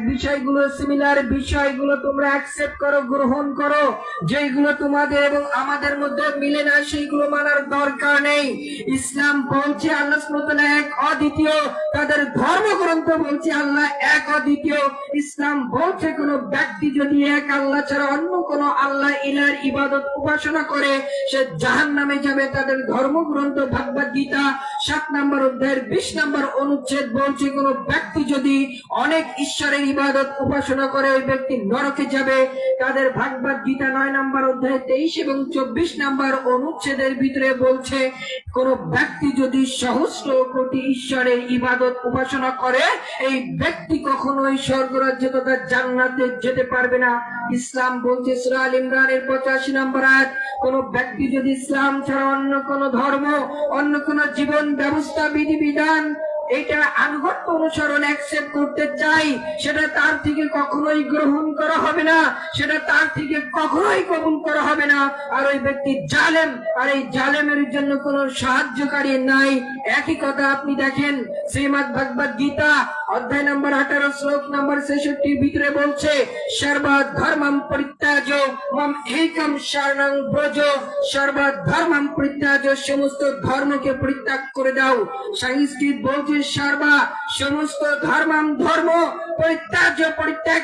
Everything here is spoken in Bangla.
বিষয়গুলো সিমিলার বিষয়গুলো তোমরা অ্যাকসেপ্ট করো, গ্রহণ করো। যেগুলো তোমাদের এবং আমাদের মধ্যে মিলে না সেইগুলো মানার দরকার নেই। ইসলাম বলছে আল্লাহ সুবহানাহু ওয়া তাআলা এক অদ্বিতীয়, তাদের ধর্মগ্রন্থ বলছে আল্লাহ এক অদ্বিতীয়। ইসলাম বলছে কোন ব্যক্তি যদি এক আল্লাহ ছাড়া অন্য কোন আল্লাহ ইলার ইবাদত উপাসনা করে সে জাহান্নামে যাবে। তাদের ধর্মগ্রন্থ ভগবদ গীতা 7 নম্বর অধ্যায়ের 20 নম্বর অনুচ্ছেদ বলছে কোন ব্যক্তি যদি অনেক ঈশ্বরের ইবাদত উপাসনা করে ওই ব্যক্তি নরকে যাবে। তাদের ভগবদ গীতা 9 নম্বর অধ্যায় 23 এবং 24 নম্বর অনুচ্ছেদের ভিতরে বলছে কোন ব্যক্তি যদি সহস্র কোটি ঈশ্বরের ইবাদত উপাসনা করে এই ব্যক্তি কখনোই স্বর্গরাজ্য তথা জান্নাতে যেতে পারবে না। ইসলাম বলছে সূরা আল ইমরানের 85 নম্বর আয়াত, কোন ব্যক্তি যদি ইসলাম ছাড়া অন্য কোন ধর্ম, অন্য কোন জীবন ব্যবস্থা, বিধিবিধান এটা আনুগত্য অনুসরণ অ্যাকসেপ্ট করতে চাই, সেটা তার থেকে কখনোই গ্রহণ করা হবে না, সেটা তার থেকে কখনোই কবুল করা হবে না। আর ওই ব্যক্তি জালেম, আর এই জালেমের জন্য কোনো সাহায্যকারী নাই। একই কথা আপনি দেখেন শ্রীমদ্ ভগবদ গীতা অধ্যায় নম্বর 18 শ্লোক নম্বর 66 ভিতরে বলছে সর্ব ধর্মম পরিত্যাজ মাম একম শরণং ব্রজ। সর্ব ধর্মম পরিত্যাজ, সমস্ত ধর্মকে পরিত্যাগ করে দাও। সংস্কৃত বলছে সর্ব সমস্ত ধর্মম, ধর্ম পরিত্যাজ, পরিত্যাগ